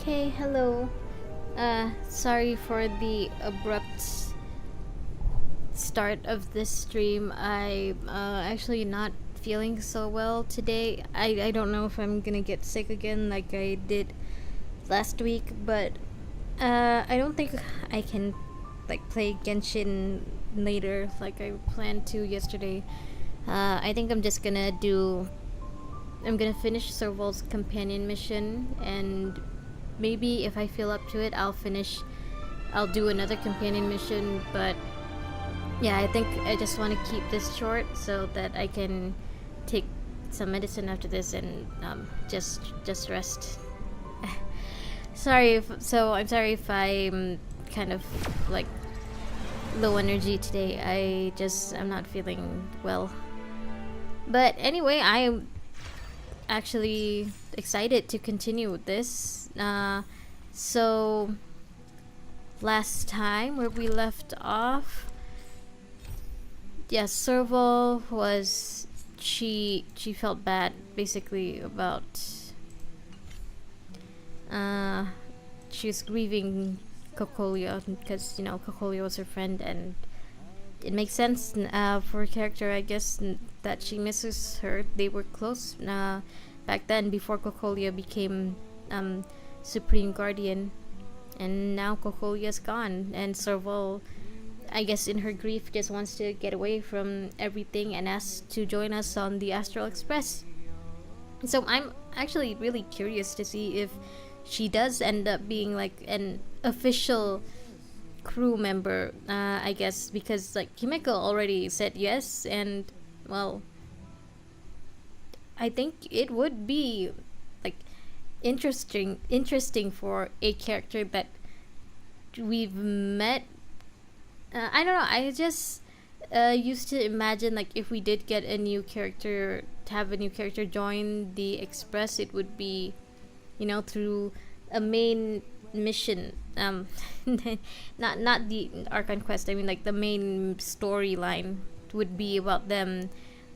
Okay, hello. Sorry for the abrupt start of this stream. I actually not feeling so well today. I don't know if I'm gonna get sick again like I did last week, but I don't think I can like play Genshin later like I planned to yesterday. I think I'm gonna finish Serval's companion mission, and maybe if I feel up to it, I'll do another companion mission, but yeah, I think I just want to keep this short so that I can take some medicine after this and just rest. I'm sorry if I'm kind of like low energy today. I'm not feeling well. But anyway, I'm actually excited to continue with this. So last time where we left off, Serval was she felt bad basically about she was grieving Cocolia because Cocolia was her friend, and it makes sense for a character, I guess, that she misses her. They were close back then before Cocolia became Supreme Guardian, and now Cocolia's gone, and Serval, I guess in her grief, just wants to get away from everything and asks to join us on the Astral Express. So I'm actually really curious to see if she does end up being like an official crew member, I guess, because like Himeko already said yes, and well, I think it would be like interesting for a character that we've met. I don't know, I just used to imagine like if we did get a new character, to have a new character join the Express, it would be through a main mission, not the Archon quest. I mean, like the main storyline would be about them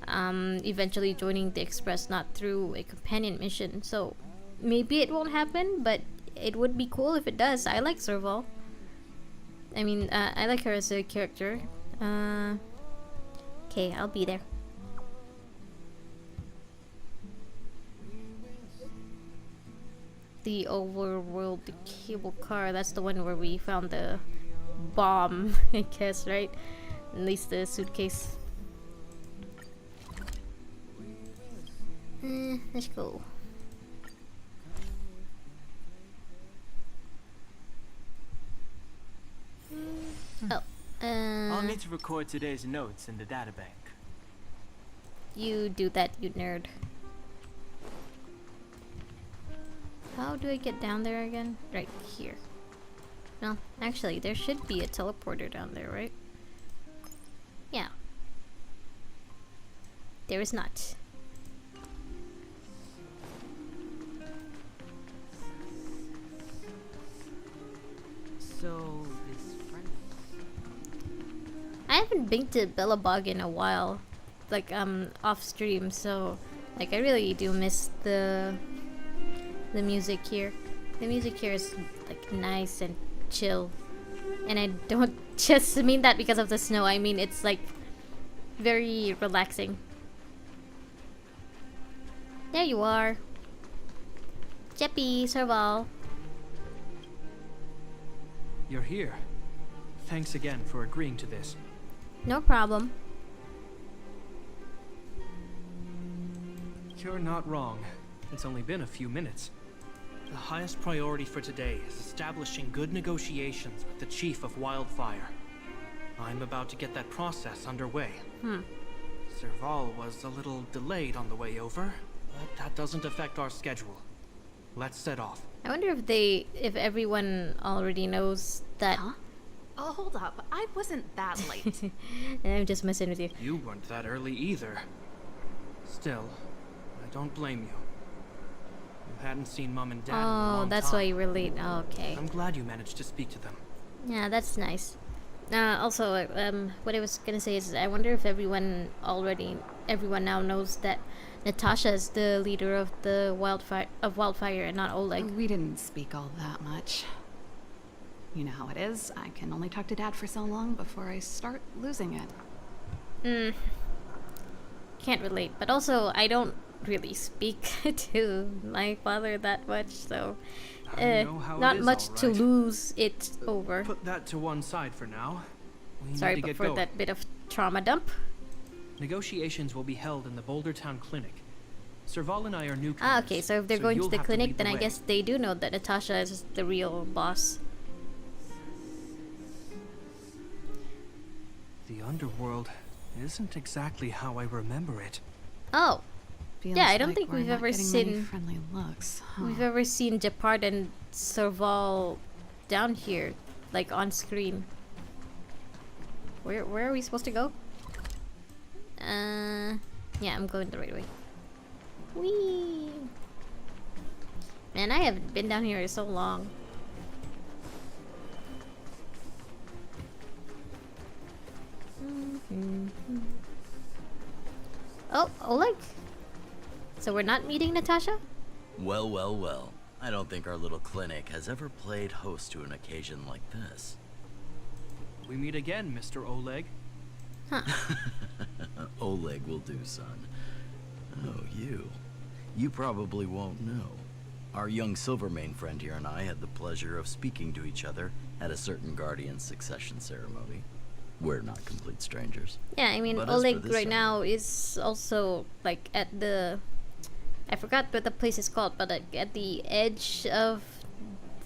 eventually joining the Express, not through a companion mission. So maybe it won't happen, but it would be cool if it does. I like Serval. I mean, I like her as a character. Okay, I'll be there. The overworld, the cable car, that's the one where we found the bomb, I guess, right? At least the suitcase. Let's go. I'll need to record today's notes in the databank. You do that, you nerd. How do I get down there again? Right here. No, actually, there should be a teleporter down there, right? Yeah. There is not. So, this friend... I haven't been to Bellabog in a while. Like, off stream, so... Like, I really do miss the music here. The music here is like nice and chill, and I don't just mean that because of the snow. I mean it's like very relaxing. There you are, Jeppy, Serval. You're here. Thanks again for agreeing to this. No problem. You're not wrong. It's only been a few minutes. The highest priority for today is establishing good negotiations with the Chief of Wildfire. I'm about to get that process underway. Serval was a little delayed on the way over, but that doesn't affect our schedule. Let's set off. I wonder if everyone already knows that. Huh? Oh, hold up. I wasn't that late. I'm just messing with you. You weren't that early either. Still, I don't blame you. You hadn't seen Mom and Dad in a long that's time. why you were late. Oh, okay. I'm glad you managed to speak to them. Yeah, that's nice. Also, what I was gonna say is I wonder if everyone now knows that Natasha is the leader of the Wildfire and not Oleg. We didn't speak all that much. You know how it is. I can only talk to Dad for so long before I start losing it. Can't relate, but also I don't really speak to my father that much, so I know how it not is, much all to right. lose it over. Put that to one side for now. We Sorry, need to but get for going. that bit of trauma dump. Negotiations will be held in the Boulder Town Clinic. Serval and I are newcomers. Ah, okay, so if they're going to you'll the have clinic, lead then the I way. guess they do know that Natasha is the real boss. The underworld isn't exactly how I remember it. Oh, Feels Yeah, I don't like think we're we've not ever getting many seen- friendly looks. Huh. we've ever seen Gepard and Serval down here, like on screen. Where are we supposed to go? Yeah, I'm going the right way. Whee! Man, I haven't been down here in so long. Oh, Oleg. So we're not meeting Natasha? Well, well, well. I don't think our little clinic has ever played host to an occasion like this. We meet again, Mr. Oleg. Oleg will do, son. Oh, you. You probably won't know. Our young Silvermane friend here and I had the pleasure of speaking to each other at a certain Guardian succession ceremony. We're not complete strangers. Yeah, I mean, But as for Oleg this right side- now is also like at the. I forgot what the place is called, but like at the edge of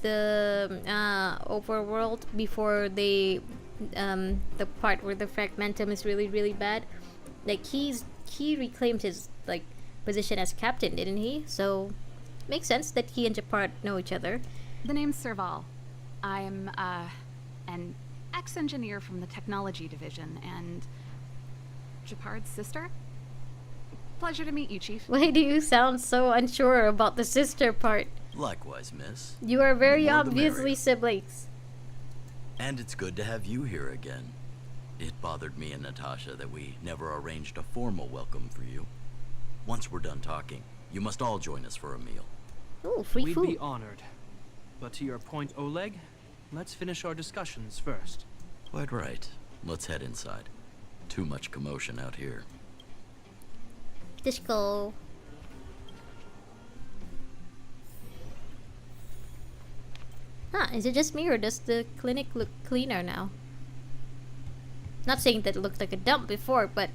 the overworld before they, the part where the fragmentum is really really bad. Like he reclaimed his like position as captain, didn't he? So makes sense that he and Gepard know each other. The name's Serval. I'm an ex-engineer from the technology division and Gepard's sister. Pleasure to meet you, Chief. Why do you sound so unsure about the sister part? Likewise, miss. You are very The more the obviously merrier. siblings. And it's good to have you here again. It bothered me and Natasha that we never arranged a formal welcome for you. Once we're done talking, you must all join us for a meal. Ooh, free We'd food. be honored. But to your point, Oleg, let's finish our discussions first. Quite right. Let's head inside. Too much commotion out here. Disco. Huh, is it just me or does the clinic look cleaner now? Not saying that it looked like a dump before, but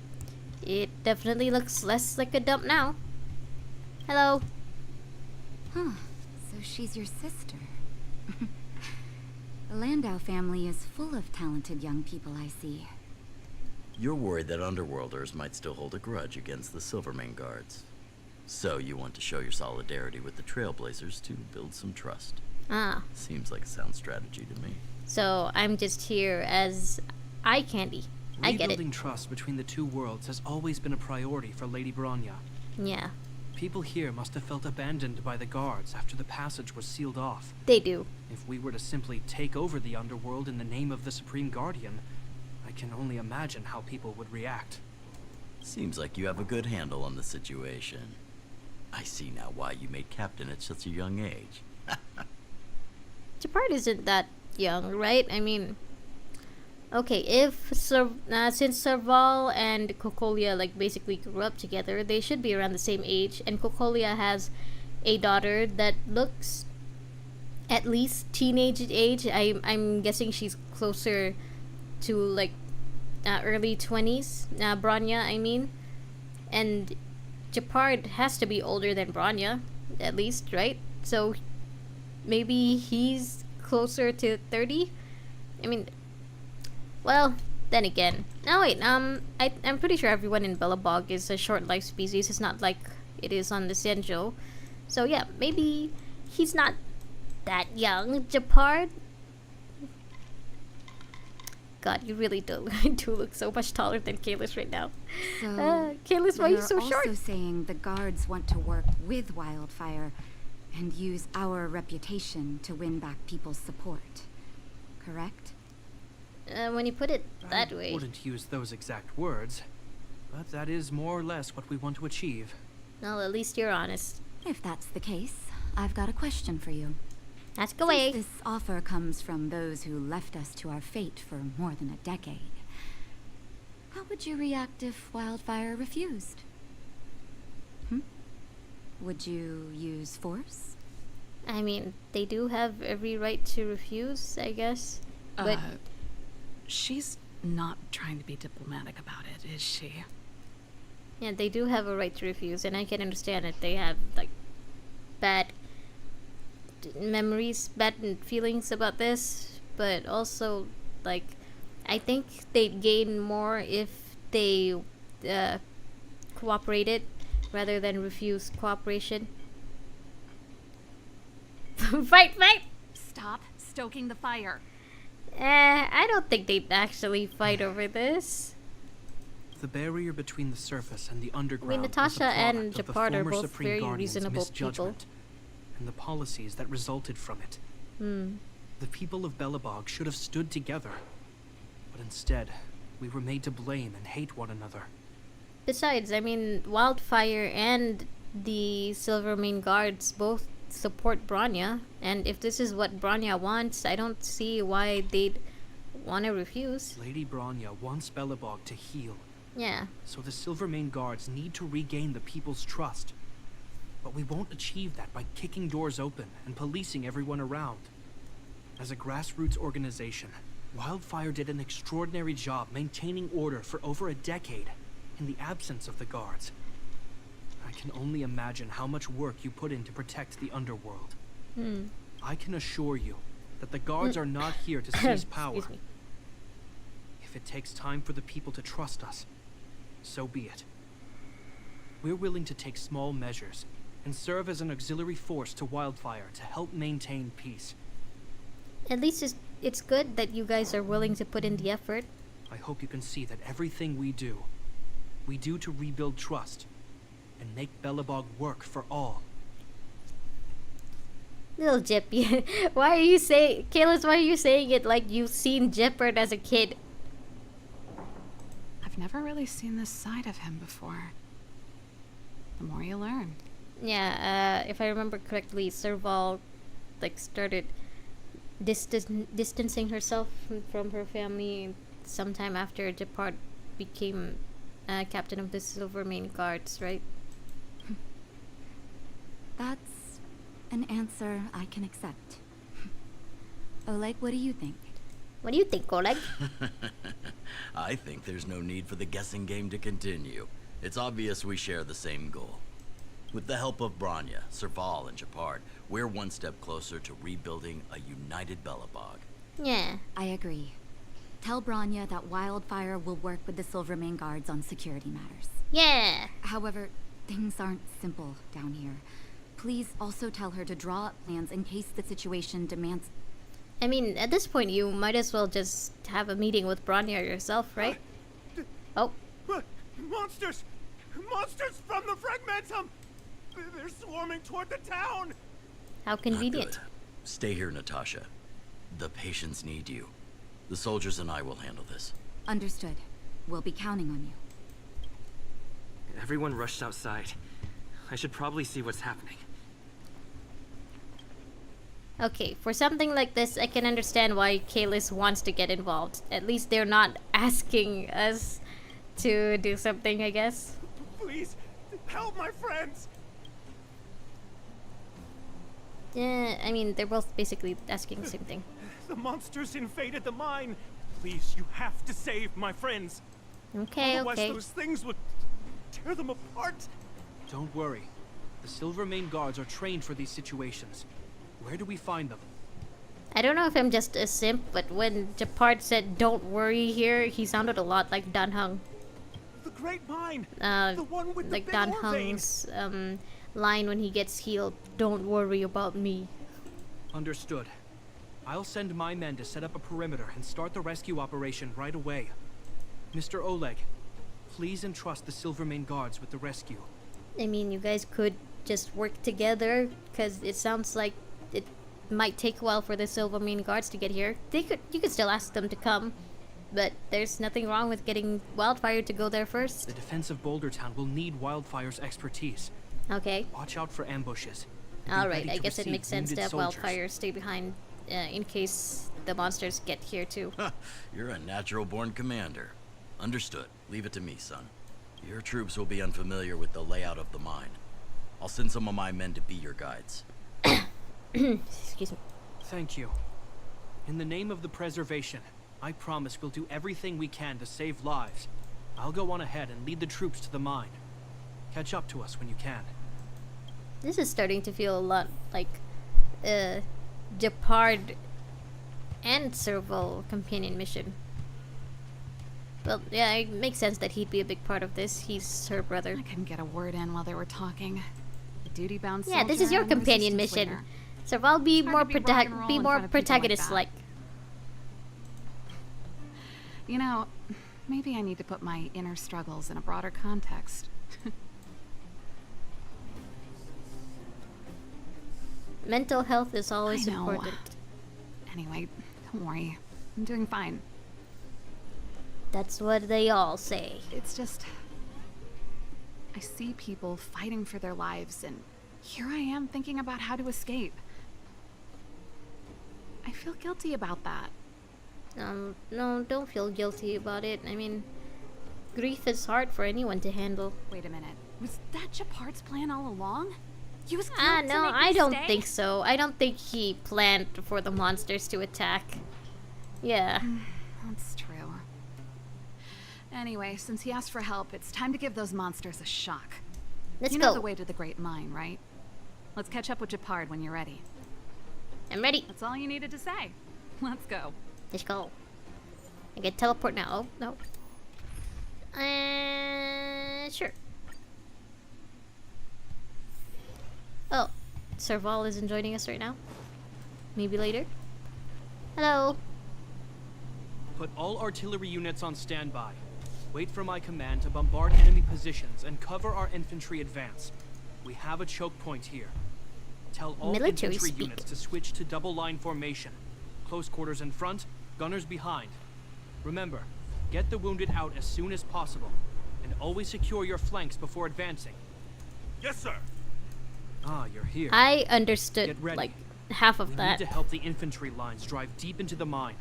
it definitely looks less like a dump now. Hello. Huh, so she's your sister. The Landau family is full of talented young people, I see. You're worried that Underworlders might still hold a grudge against the Silvermane guards. So you want to show your solidarity with the Trailblazers to build some trust. Ah, Seems like a sound strategy to me. so I'm just here as eye candy. I get it. Rebuilding trust between the two worlds has always been a priority for Lady Bronya. Yeah, People here must have felt abandoned by the guards after the passage was sealed off. they do. If we were to simply take over the underworld in the name of the Supreme Guardian, I can only imagine how people would react. Seems like you have a good handle on the situation. I see now why you made captain at such a young age. Gepard isn't that young, right? I mean, okay, since Serval and Cocolia like basically grew up together, they should be around the same age. And Cocolia has a daughter that looks at least teenage age. I'm guessing she's closer to like early 20s. Bronya, I mean, and Gepard has to be older than Bronya, at least, right? So maybe he's closer to 30. I mean, well, then again. No, wait, I'm pretty sure everyone in Bellabog is a short life species. It's not like it is on the Senjo. So yeah, maybe he's not that young, Gepard. God, you really do look so much taller than Kalis right now. So, Kalis, why are you you're so also short? saying the guards want to work with Wildfire and use our reputation to win back people's support, correct? When you put it that I way. wouldn't use those exact words, but that is more or less what we want to achieve. Well, at least you're honest. If that's the case, I've got a question for you. Ask away. Since this offer comes from those who left us to our fate for more than a decade, how would you react if Wildfire refused? Would you use force? I mean, they do have every right to refuse, I guess. But She's not trying to be diplomatic about it, is she? yeah, they do have a right to refuse, and I can understand it. They have like bad memories, bad feelings about this, but also like I think they'd gain more if they cooperated rather than refuse cooperation. Fight! Stop stoking the fire. I don't think they'd actually fight over this. The barrier between the surface and the underground Natasha was a and product of the Gepard are former both Supreme very Guardian's reasonable people. misjudgment and the policies that resulted from it. The people of Belobog should have stood together, but instead, we were made to blame and hate one another. Besides, I mean, Wildfire and the Silvermane Guards both support Bronya, and if this is what Bronya wants, I don't see why they'd want to refuse. Lady Bronya wants Belobog to heal, Yeah. so the Silvermane Guards need to regain the people's trust. But we won't achieve that by kicking doors open and policing everyone around. As a grassroots organization, Wildfire did an extraordinary job maintaining order for over a decade in the absence of the guards. I can only imagine how much work you put in to protect the underworld. I can assure you that the guards are not here to seize power. Excuse me. If it takes time for the people to trust us, so be it. We're willing to take small measures and serve as an auxiliary force to Wildfire to help maintain peace. At least it's good that you guys are willing to put in the effort. I hope you can see that everything we do to rebuild trust and make Belobog work for all. Little Jeppy. Why are you saying... Kalis, why are you saying it like you've seen Gepard as a kid? I've never really seen this side of him before. The more you learn. Yeah, if I remember correctly, Serval started distancing herself from her family sometime after Gepard became captain of the Silvermane Guards, right? That's an answer I can accept. Oleg, what do you think? What do you think, Oleg? I think there's no need for the guessing game to continue. It's obvious we share the same goal. With the help of Bronya, Serval, and Gepard, we're one step closer to rebuilding a united Belobog. Yeah. I agree. Tell Bronya that Wildfire will work with the Silvermane Guards on security matters. Yeah. However, things aren't simple down here. Please also tell her to draw up plans in case the situation demands... I mean, at this point, you might as well just have a meeting with Bronya yourself, right? Oh. Monsters! Monsters from the Fragmentum! They're swarming toward the town! How Not convenient. good. Stay here, Natasha. The patients need you. The soldiers and I will handle this. Understood. We'll be counting on you. Everyone rushed outside. I should probably see what's happening. Okay, for something like this, I can understand why Kalis wants to get involved. At least they're not asking us to do something, I guess. Please, help my friends! Yeah, I mean, they're both basically asking the same thing. The monsters invaded the mine! Please, you have to save my friends! Okay, Otherwise okay. those things would tear them apart! Don't worry. The Silvermane Guards are trained for these situations. Where do we find them? I don't know if I'm just a simp, but when Gepard said "don't worry" here, he sounded a lot like Dan Heng. The Great Mine! The one with the like big Dan ore veins. Heng's line when he gets healed. "Don't worry about me." Understood. I'll send my men to set up a perimeter and start the rescue operation right away. Mr. Oleg, please entrust the Silvermane Guards with the rescue. I mean, you guys could just work together, because it sounds like it might take a while for the Silvermane Guards to get here. You could still ask them to come, but there's nothing wrong with getting Wildfire to go there first. The defense of Boulder Town will need Wildfire's expertise. Okay. Watch out for ambushes. Be Alright, ready I to guess it receive makes sense to wounded have soldiers. Wildfire stay behind in case the monsters get here too. You're a natural-born commander. Understood. Leave it to me, son. Your troops will be unfamiliar with the layout of the mine. I'll send some of my men to be your guides. Excuse me. Thank you. In the name of the preservation, I promise we'll do everything we can to save lives. I'll go on ahead and lead the troops to the mine. Catch up to us when you can. This is starting to feel a lot like Gepard and Serval companion mission. Well, yeah, it makes sense that he'd be a big part of this. He's her brother. I couldn't get a word in while they were talking. The duty-bound Yeah, this is soldier your and the companion resistance mission. leader. Serval, be It's hard more to be rock and roll be in more front of people like protagonist-like. You know, maybe I need to put my inner struggles in a broader context. Mental health is always I know. important. Anyway, don't worry. I'm doing fine. That's what they all say. It's just... I see people fighting for their lives, and here I am thinking about how to escape. I feel guilty about that. No, don't feel guilty about it. I mean, grief is hard for anyone to handle. Wait a minute. Was that Gepard's plan all along? He was Ah, killed to no, make me I don't stay? think so. I don't think he planned for the monsters to attack. Yeah. That's true. Anyway, since he asked for help, it's time to give those monsters a shock. Let's You know go. the way to the Great Mine, right? Let's catch up with Gepard when you're ready. I'm ready. That's all you needed to say. Let's go. Let's go. I can teleport now. Oh, no. Sure. Oh, Serval isn't joining us right now. Maybe later. Hello. Put all artillery units on standby. Wait for my command to bombard enemy positions and cover our infantry advance. We have a choke point here. Tell all Military infantry speak. units to switch to double line formation. Close quarters in front, gunners behind. Remember, get the wounded out as soon as possible, and always secure your flanks before advancing. Yes, sir. Ah, you're here. I understood Get ready. like half of We that. need to help the infantry lines drive deep into the mine.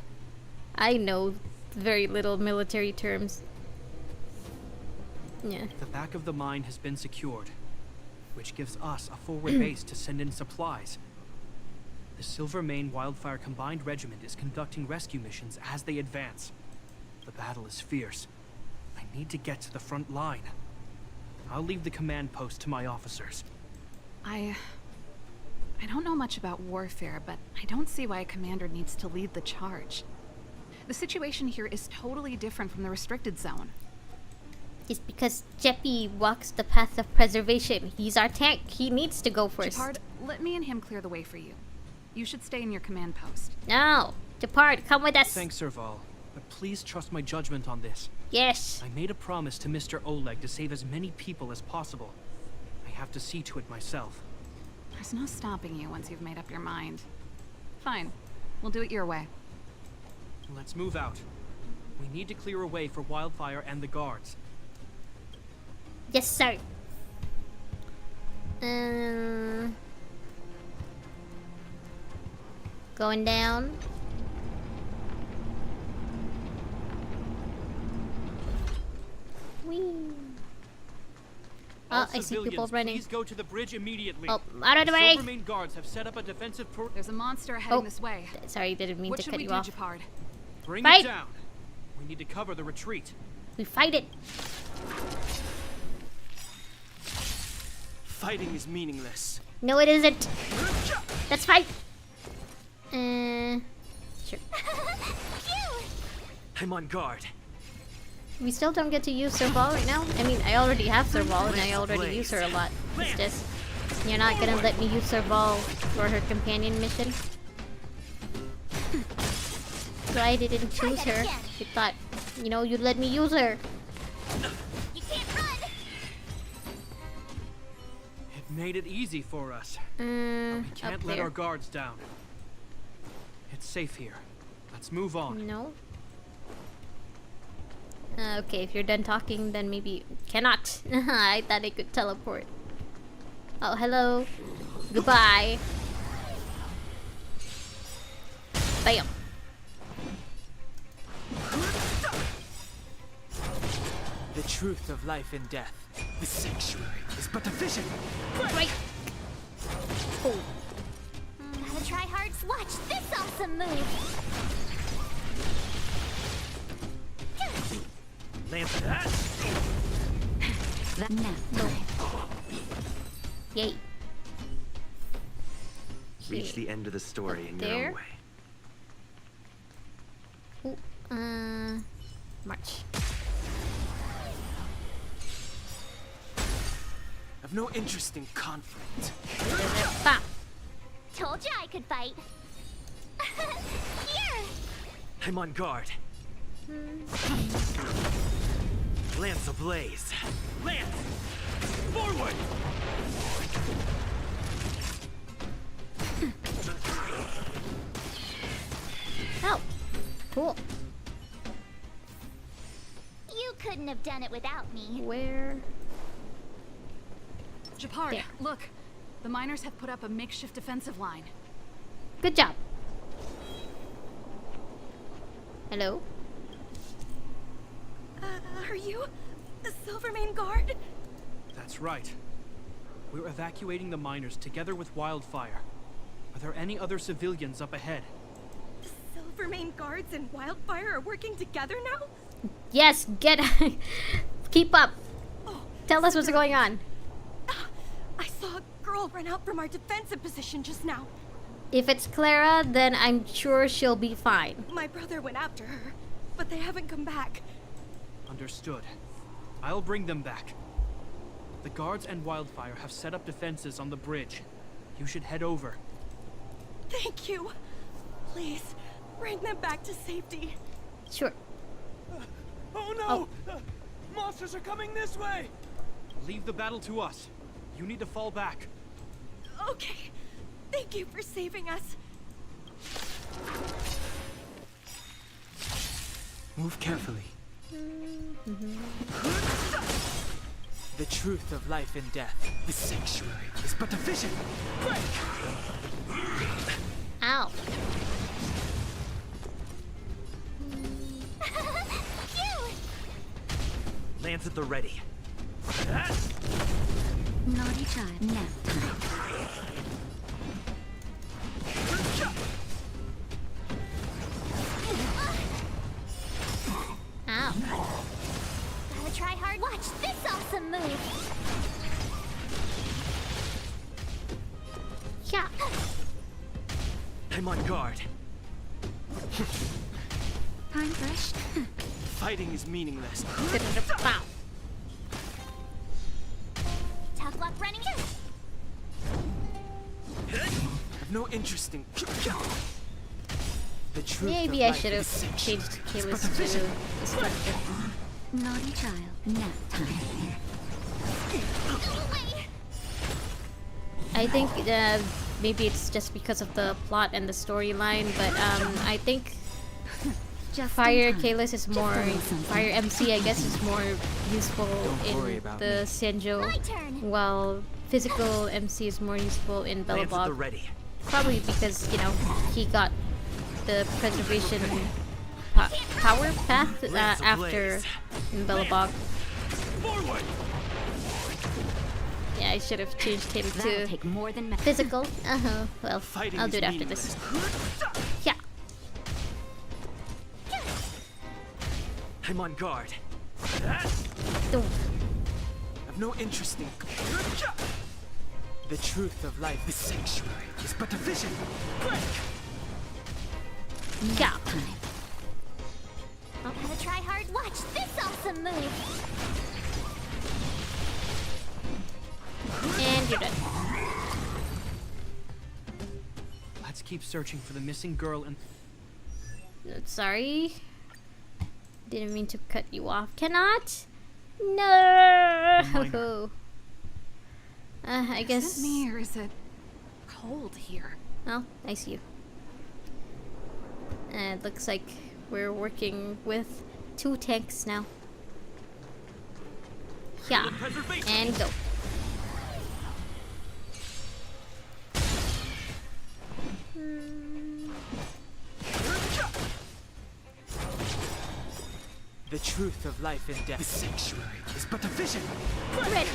I know very little military terms. Yeah. The back of the mine has been secured, which gives us a forward base to send in supplies. The Silvermane Wildfire Combined Regiment is conducting rescue missions as they advance. The battle is fierce. I need to get to the front line. I'll leave the command post to my officers. I don't know much about warfare, but I don't see why a commander needs to lead the charge. The situation here is totally different from the restricted zone. It's because Jeppy walks the path of preservation. He's our tank. He needs to go first. Gepard, let me and him clear the way for you. You should stay in your command post. No. Gepard, come with us. Thanks, Serval, but please trust my judgment on this. Yes. I made a promise to Mr. Oleg to save as many people as possible. I have to see to it myself. There's no stopping you once you've made up your mind. Fine. We'll do it your way. Let's move out. We need to clear a way for Wildfire and the guards. Yes, sir. Going down. Whee. All Oh, I see people civilians, running. Please go to the bridge immediately. Oh, out of the way. Silvermane guards have set up a defensive There's a monster heading Oh. this way. Sorry, didn't mean What to should cut we you do, off. Gepard? Bring Fight! it down. We need to cover the retreat. We fight it. Fighting is meaningless. No, it isn't. Let's fight. Sure. I'm on guard. We still don't get to use Serval right now. I mean, I already have Serval and I already use her a lot. It's just, you're not gonna let me use Serval for her companion mission. So I didn't choose her. You thought, you know, you'd let me use her. You can't run! It made it easy for us. We Up can't let there. our guards down. It's safe here. Let's move on. No. Okay, if you're done talking, then maybe cannot. I thought I could teleport. Oh, hello. Goodbye. Bam. The truth of life and death. The sanctuary is but a vision. Right. Oh. The tryhards, watch this awesome move. Lance that. Now. Yay. Reach the end of the story in your There. own way. Ooh, march. I've no interest in conflict. Bam. Told you I could fight. Here! I'm on guard. Lance ablaze. Lance! Forward! Oh, cool. You couldn't have done it without me. Where? Gepard, There. look. The miners have put up a makeshift defensive line. Good job. Hello? Are you the Silvermane Guard? That's right. We're evacuating the miners together with Wildfire. Are there any other civilians up ahead? The Silvermane Guards and Wildfire are working together now? Yes, get. Keep up. Oh, Tell us what's going on. I saw a girl run out from our defensive position just now. If it's Clara, then I'm sure she'll be fine. My brother went after her, but they haven't come back. Understood. I'll bring them back. The guards and Wildfire have set up defenses on the bridge. You should head over. Thank you. Please, bring them back to safety. Sure. Oh no! Monsters are coming this way! Leave the battle to us. You need to fall back. Okay. Thank you for saving us. Move carefully. The truth of life and death. The sanctuary is but a vision. Ow. Phew! Lance at the ready. Naughty child. Now. Ow. Gotta try hard. Watch this awesome move. Yeah. I'm on guard. Time fresh. Fighting is meaningless. Bow. Tough luck running here. I've no interest in. The truth Maybe of I life should is have sanctuary. changed It's Kayla's but a to vision. destructive. Naughty child. Nap time. Away! I think maybe it's just because of the plot and the storyline, but I think Just Fire in time. Kalis is more Fire MC, I guess, is more useful Don't worry in about the me. Senjo, My turn. while physical MC is more useful in Lance at the Belobog. ready. Probably because, you know, he got the preservation power path Lance after ablaze. in Belobog. Forward. Yeah, I should have changed him That'll to take more than physical. Well, Fighting I'll is do it after this. meaningless. Yeah. I'm on guard. Boom. I've no interest in. The truth of life is sanctuary. Is but a vision. Yeah. Gotta try hard. Watch this awesome move. And you're done. Let's keep searching for the missing girl and... Sorry. Didn't mean to cut you off. Cannot? No. Minor. I Is guess. it me or is it cold here? Oh, I see you. It looks like we're working with 2 tanks now. Yeah. And go. The truth of life and death. The sanctuary is but a vision. Red.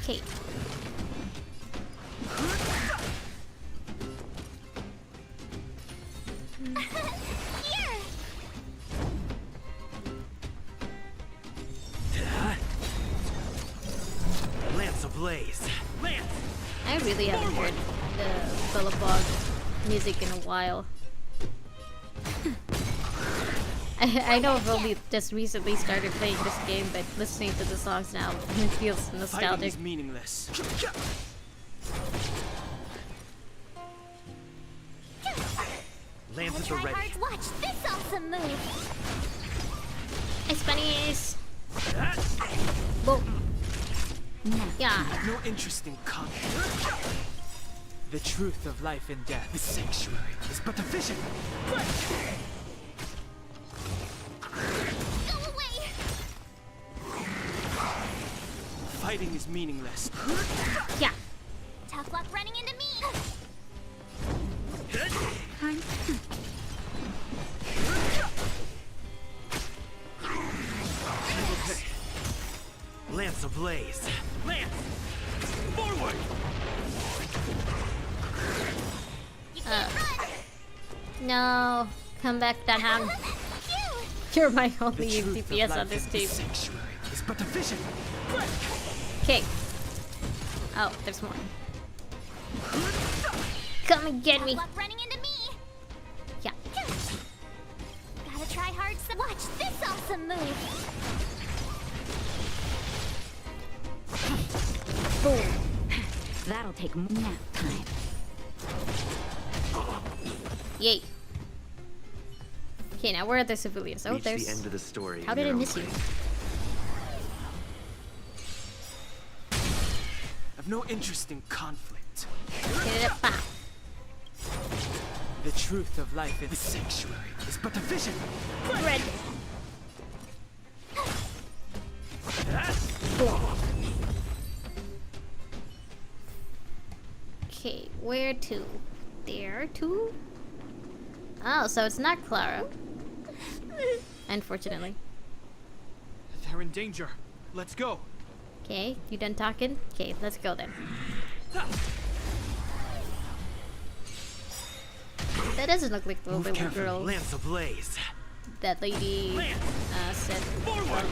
Okay. Here! Lance ablaze. Lance! I really haven't heard the Billabong music in a while. I know I've only just recently started playing this game, but listening to the songs now, it feels Fighting nostalgic. is meaningless. Lance Gotta at the try ready. hard to watch this awesome move! It's Spanish. Boom. Yeah. No interest in conflict. The truth of life and death. The sanctuary is but a vision. Go away! Fighting is meaningless. Yeah. Tough luck running into me! Lance ablaze. Lance! Forward! You can't run! No. Come back, Danham. Phew! You're my The only truth of DPS on life this and the team. sanctuary is but a vision. Okay. Oh, there's more. Come and get me. Tough luck running into me! Yeah. Gotta try hard to watch this awesome move! Boom. That'll take nap time. Yay. Okay, now where are the civilians? Oh, Reach the there's... end of the story. How in did I your own miss you? way. I've no interest in conflict. Ba. The truth of life and the sanctuary is but a vision. Red. Boom. Okay, where to? There to? Oh, so it's not Clara. Unfortunately. They're in danger. Let's go. Okay, you done talking? Okay, let's go then. That doesn't look like the Move little carefully. girl Lance ablaze. that lady said. Forward!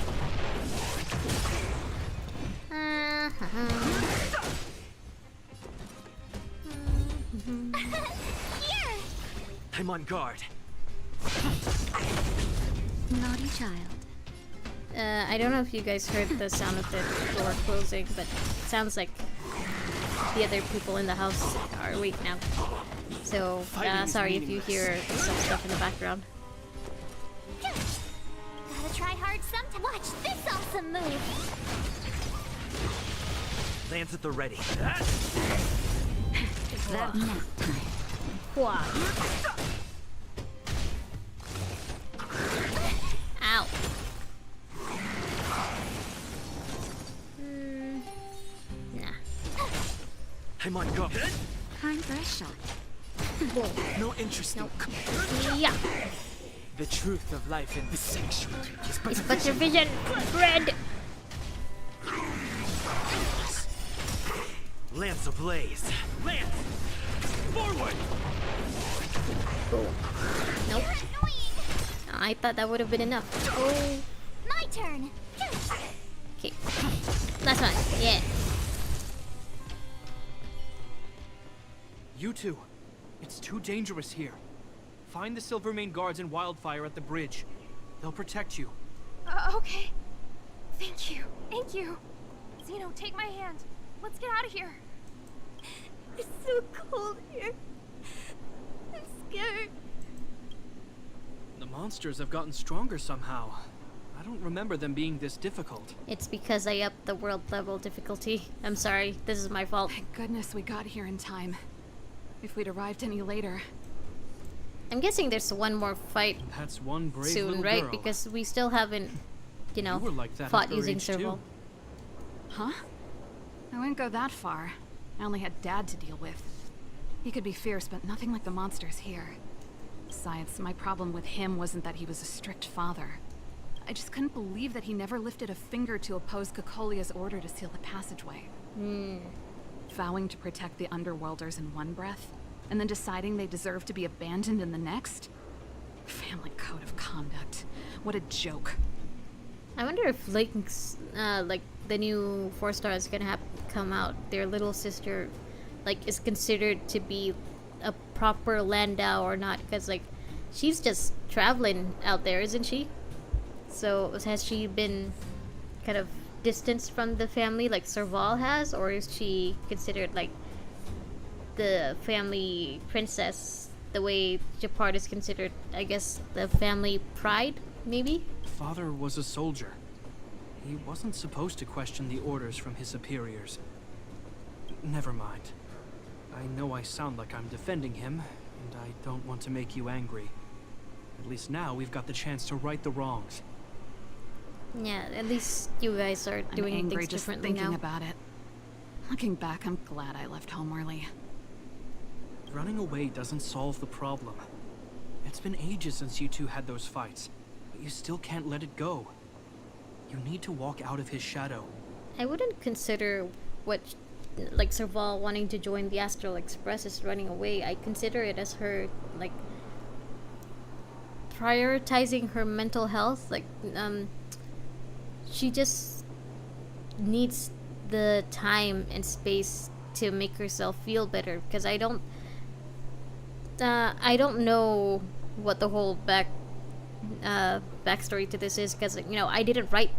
Here! I'm on guard. Naughty child. I don't know if you guys heard the sound of the door closing, but it sounds like the other people in the house are awake now. So, Fighting is sorry if you hear some stuff in the background. Gotta try hard some to watch this awesome move! Lance at the ready. That nap time. Wow. Ow. Nah. I'm on guard. Time for a shot. No interest in Yeah. the truth of life and the sanctuary is but It's a but your vision. vision. Red. Lance ablaze. Lance! Forward! Nope. Annoying! I thought that would have been enough. Oh. My turn! Okay. Last one. Yeah. You two. It's too dangerous here. Find the Silvermane guards and Wildfire at the bridge. They'll protect you. Okay. Thank you. Thank you. Zeno, take my hand. Let's get out of here. It's so cold here. I'm scared. The monsters have gotten stronger somehow. I don't remember them being this difficult. It's because I upped the world level difficulty. I'm sorry. This is my fault. Thank goodness we got here in time. If we'd arrived any later. I'm guessing there's one more fight That's one brave soon, little right? girl. Because we still haven't, you know, You were like that at fought her using age, Serval. too. Huh? I wouldn't go that far. I only had Dad to deal with. He could be fierce, but nothing like the monsters here. Besides, my problem with him wasn't that he was a strict father. I just couldn't believe that he never lifted a finger to oppose Cocolia's order to seal the passageway. Vowing to protect the Underworlders in one breath, and then deciding they deserve to be abandoned in the next? Family code of conduct. What a joke. I wonder if Link's, like, the new 4-star is gonna have come out. Their little sister, like, is considered to be a proper Landau or not. Because, like, she's just traveling out there, isn't she? So, has she been kind of distanced from the family like Serval has? Or is she considered, like, the family princess, the way Gepard is considered, I guess, the family pride, maybe? Father was a soldier. He wasn't supposed to question the orders from his superiors. Never mind. I know I sound like I'm defending him, and I don't want to make you angry. At least now we've got the chance to right the wrongs. Yeah, at least you guys are doing I'm angry things just differently thinking now. about it. Looking back, I'm glad I left home early. Running away doesn't solve the problem. It's been ages since you two had those fights, but you still can't let it go. You need to walk out of his shadow. I wouldn't consider what, like, Serval wanting to join the Astral Express as running away. I consider it as her, like, prioritizing her mental health. Like, she just needs the time and space to make herself feel better. Because I don't know what the whole backstory to this is. Because, you know, I didn't write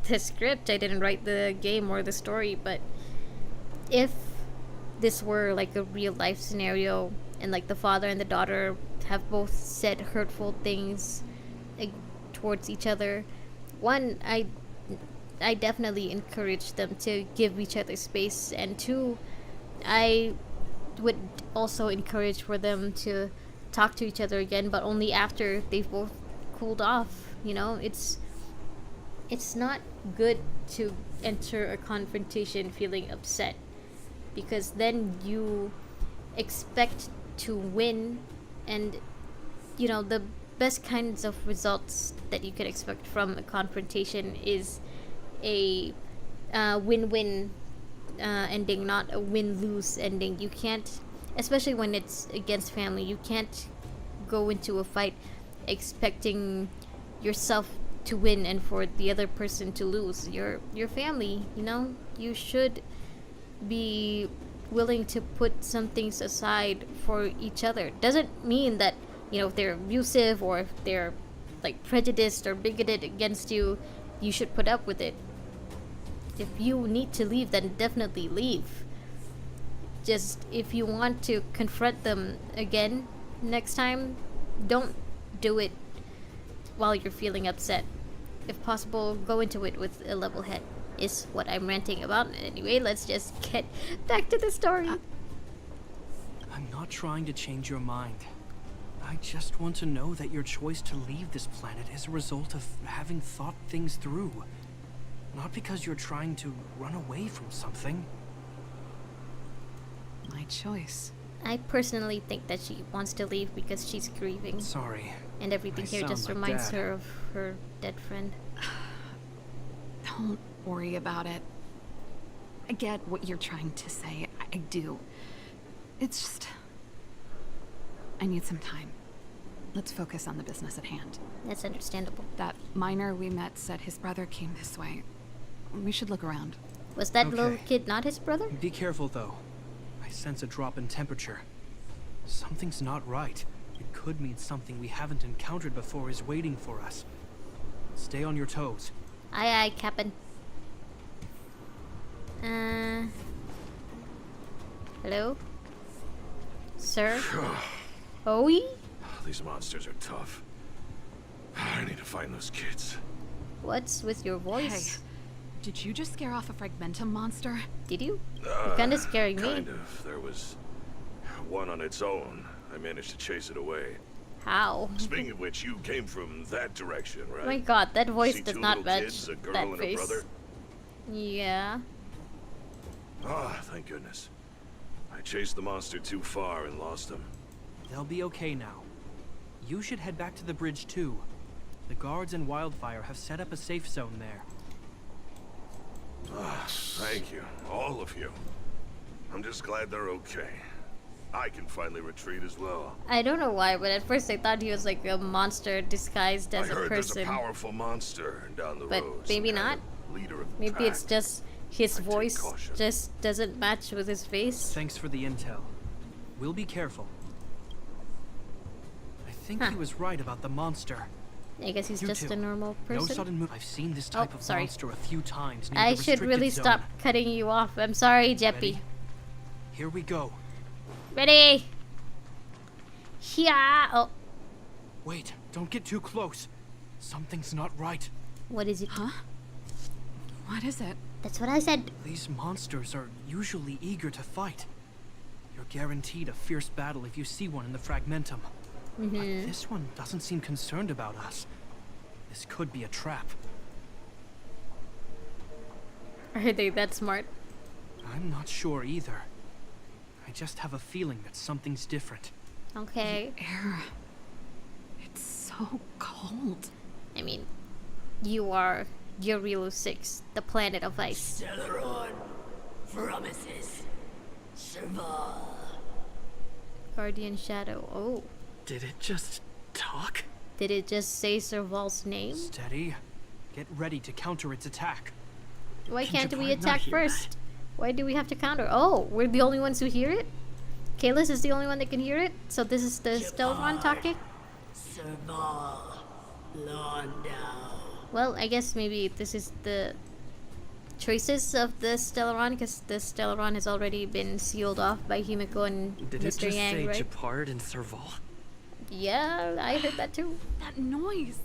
the script, I didn't write the game or the story, but if this were like a real life scenario and like the father and the daughter have both said hurtful things, like, towards each other, one, I definitely encourage them to give each other space, and two, I would also encourage for them to talk to each other again, but only after they've both cooled off. You know, it's not good to enter a confrontation feeling upset, because then you expect to win, and, you know, the best kinds of results that you could expect from a confrontation is a win-win ending, not a win-lose ending. You can't, especially when it's against family, you can't go into a fight expecting yourself to win and for the other person to lose. Your family, you know, you should be willing to put some things aside for each other. Doesn't mean that, you know, if they're abusive or if they're, like, prejudiced or bigoted against you, you should put up with it. If you need to leave, then definitely leave. Just, if you want to confront them again next time, don't do it while you're feeling upset. If possible, go into it with a level head, is what I'm ranting about. Anyway, let's just get back to the story. I'm not trying to change your mind. I just want to know that your choice to leave this planet is a result of having thought things through. Not because you're trying to run away from something. My choice. I personally think that she wants to leave because she's grieving. Sorry. And everything I here sound just like reminds Dad. her of her dead friend. Don't worry about it. I get what you're trying to say. I do. It's just... I need some time. Let's focus on the business at hand. That's understandable. That miner we met said his brother came this way. We should look around. Was that Okay. little kid not his brother? Be careful, though. I sense a drop in temperature. Something's not right. It could mean something we haven't encountered before is waiting for us. Stay on your toes. Aye aye, Captain. Hello? Sir? Oi? These monsters are tough. I need to find those kids. What's with your voice? Hey, did you just scare off a Fragmentum monster? Did you? You're kinda scaring me. Kind of. There was one on its own. I managed to chase it away. How? Speaking of which, you came from that direction, right? Oh my god, that voice See does two not little match kids, a girl that and a face. brother? Yeah. Ah, thank goodness. I I chased the monster too far and lost him. They'll be okay now. You should head back to the bridge too. The guards and Wildfire have set up a safe zone there. Thank you, all of you. I'm just glad they're okay. I can finally retreat as well. I don't know why, but at first I thought he was like a monster disguised as I a heard person. there's a powerful monster down the But road. maybe some kind not. of leader of the Maybe pack. it's just his I take voice caution. just doesn't match with his face. Thanks for the intel. We'll be careful. I think Huh. he was right about the monster. I guess he's You just two. a normal No person. sudden move. I've seen this type of sorry. monster a few times near I the should restricted really zone. stop cutting you off. I'm sorry, Jeppy. Ready? Here we go. Ready? Yeah. Oh, Wait, don't get too close. Something's not right. what is it? Huh? What is it? That's what I said. These monsters are usually eager to fight. You're guaranteed a fierce battle if you see one in the Fragmentum. But this one doesn't seem concerned about us. This could be a trap. Are they that smart? I'm not sure either. I just have a feeling that something's different. Okay. Air. It's so cold. I mean, you are Yurilu 6, the planet of ice. Celeron promises Serval. Guardian Shadow. Oh. Did it just talk? Did it just say Serval's name? Steady. Get ready to counter its attack. Why Can can't we Gepard not attack hear first? Why do we have to counter? Oh, we're the only ones who hear it? Kalis is the only one that can hear it? So this is the Stellron talking? Serval. Londo. Well, I guess maybe this is the choices of the Stellron, because the Stellron has already been sealed off by Himiko and Did it Mr. just Yang, say right? Gepard and Serval? Yeah, I heard that too. That noise.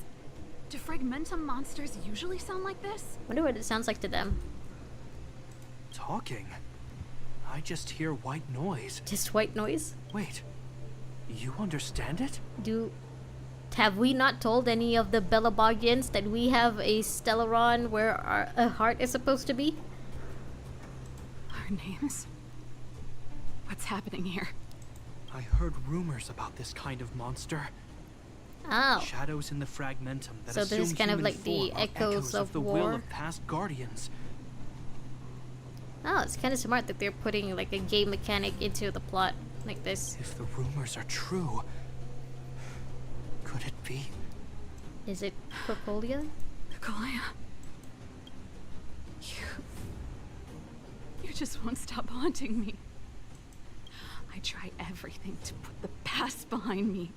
Do Fragmentum monsters usually sound like this? Wonder what it sounds like to them. Talking? I just hear white noise. Just white noise? Wait. You understand it? Have we not told any of the Belabogians that we have a Stellron where a heart is supposed to be? Our names? What's happening here? I heard rumors about this kind of monster. Oh. Shadows in the Fragmentum that So this is assume kind of human like the form are echoes of the war? will of past guardians. Oh, it's kind of smart that they're putting like a game mechanic into the plot like this. If the rumors are true, could it be? Is it Cocolia? Nikolaya. You just won't stop haunting me. I try everything to put the past behind me,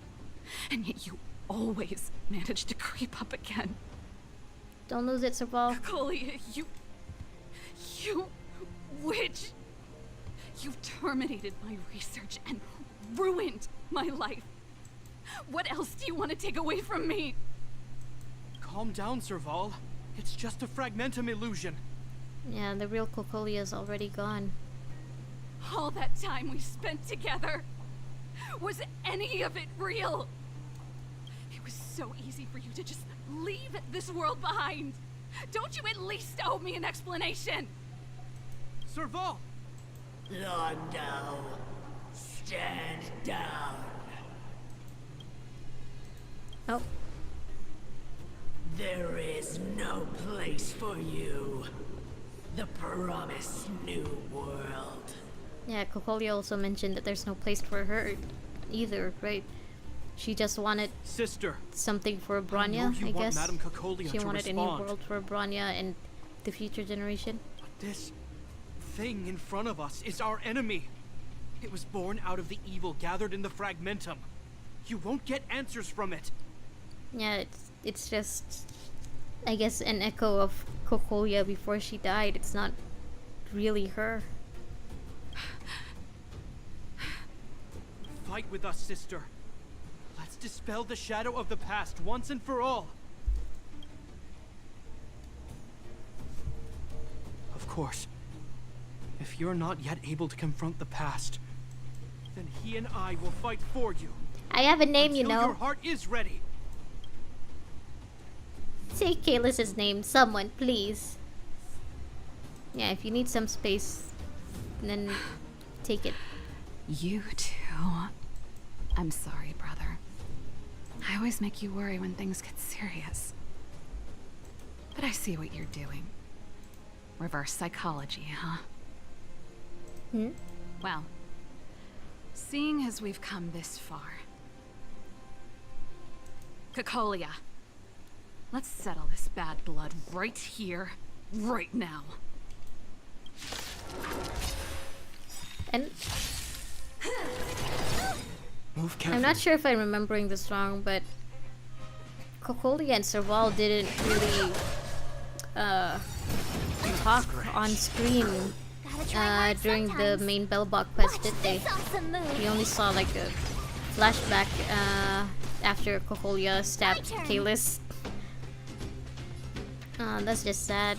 and yet you always manage to creep up again. Don't lose it, Serval. Nikolaya, you witch! You've terminated my research and ruined my life. What else do you want to take away from me? Calm down, Serval. It's just a Fragmentum illusion. Yeah, the real Cocolia is already gone. All that time we spent together, was any of it real? It was so easy for you to just leave this world behind. Don't you at least owe me an explanation? Serval! Londo. Stand down. Oh. There is no place for you. The promised new world. Yeah, Cocolia also mentioned that there's no place for her either, right? She just wanted Sister, something for I know Bronya, you I want guess. Madame Cocolia She to wanted a new respond. world for Bronya and the future generation. But this thing in front of us is our enemy. It was born out of the evil gathered in the Fragmentum. You won't get answers from it. Yeah, it's just, I guess, an echo of Cocolia before she died. It's not really her. Fight with us, sister. Let's dispel the shadow of the past once and for all. Of course, if you're not yet able to confront the past, then he and I will fight for you. I have a name, you until know. your heart is ready. Say Kalis's name, someone, please. Yeah, if you need some space, then take it. You too. I'm sorry, brother. I always make you worry when things get serious. But I see what you're doing. Reverse psychology, huh? Well, seeing as we've come this far... Cocolia, let's settle this bad blood right here, right now. And Move I'm not sure if I'm remembering this wrong, but Cocolia and Serval didn't really talk on screen during the main Bellbot quest, did they? We only saw like a flashback after Cocolia stabbed Kalis. That's just sad.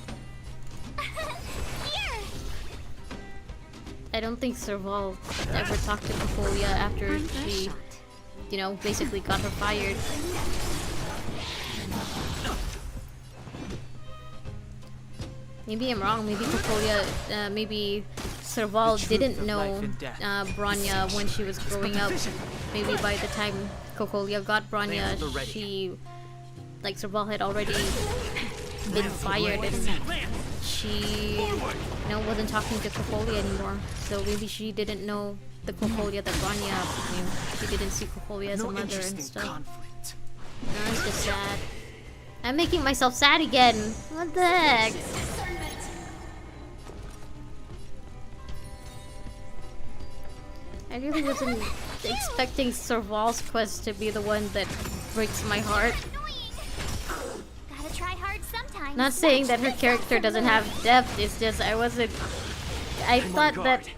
I don't think Serval ever talked to Cocolia after she, you know, basically got her fired. Maybe I'm wrong. Maybe Cocolia, maybe Serval didn't know Bronya when she was growing up. Maybe by the time Cocolia got Bronya, she, like, Serval had already been fired and she, you know, wasn't talking to Cocolia anymore. So maybe she didn't know the Cocolia that Bronya knew. She didn't see Cocolia as a mother and stuff. No, it's just sad. I'm making myself sad again. What the heck? I really wasn't expecting Serval's quest to be the one that breaks my heart. Gotta try hard sometimes. Not saying that her character doesn't have depth, it's just I thought that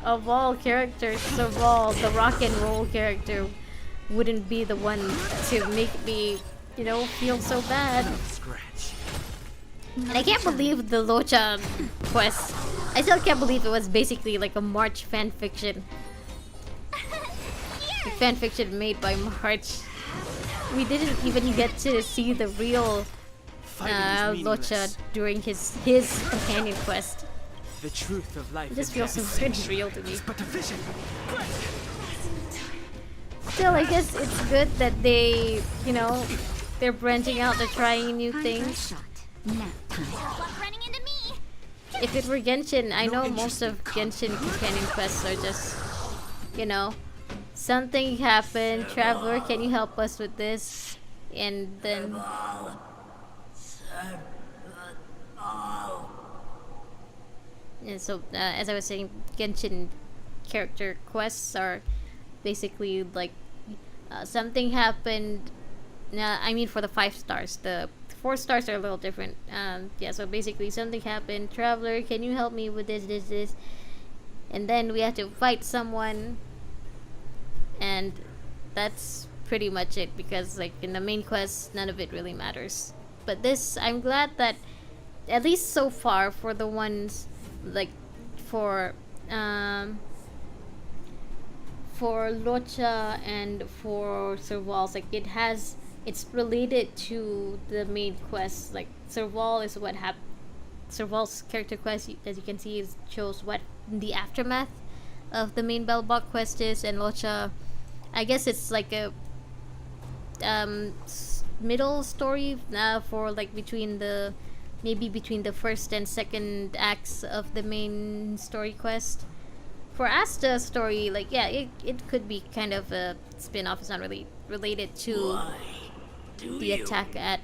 of all characters, Serval, the rock and roll character, wouldn't be the one to make me, you know, feel so bad. And I can't believe the Locha quest. I still can't believe it was basically like a March fanfiction. Fanfiction made by March. We didn't even get to see the real Locha during his companion quest. The truth of life. It just feels so real to me. But the vision. Still, I guess it's good that they, you know, they're branching out, they're trying new things. If it were Genshin, I know most of Genshin companion quests are just, you know, something happened, Traveler, can you help us with this? And then... And so, as I was saying, Genshin character quests are basically like, something happened, I mean for the 5 stars, the 4 stars are a little different. Yeah, so basically something happened, Traveler, can you help me with this? And then we have to fight someone, and that's pretty much it, because like in the main quest, none of it really matters. But this, I'm glad that, at least so far, for the ones, like, for Locha and for Serval's, like, it's related to the main quest. Like, Serval is what happened. Serval's character quest, as you can see, shows what the aftermath of the main Bellbot quest is, and Locha, I guess it's like a middle story for like between the first and second acts of the main story quest. For Asta's story, like, yeah, it could be kind of a spin-off. It's not really related to the attack at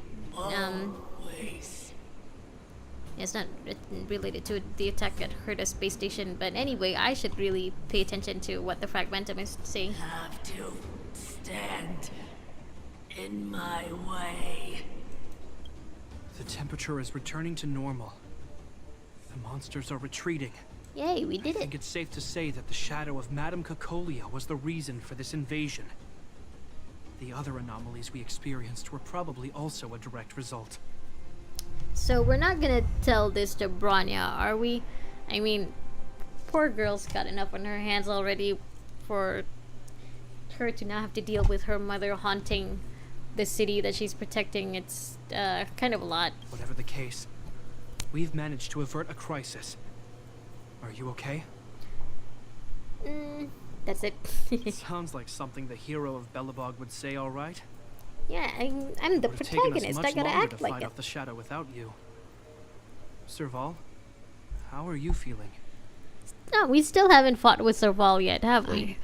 it's not related to the attack at Herta space station, but anyway, I should really pay attention to what the Fragmentum is saying. Have to stand in my way. The temperature is returning to normal. The monsters are retreating. Yay, we did I think it's safe to say that the shadow of Madame Cocolia was the reason for this invasion. The other anomalies we experienced were probably also a direct result. So we're not gonna tell this to Bronya, are we? I mean, poor girl's got enough on her hands already for her to not have to deal with her mother haunting the city that she's protecting. It's kind of a lot. Whatever the case, we've managed to avert a crisis. Are you okay? That's it. Sounds like something the hero of Belobog would say, all right? Yeah, I'm the Would have taken us protagonist. I much gotta longer act to like fight it. off the shadow without you. Serval, how are you feeling? No, we still haven't fought with Serval yet, have we?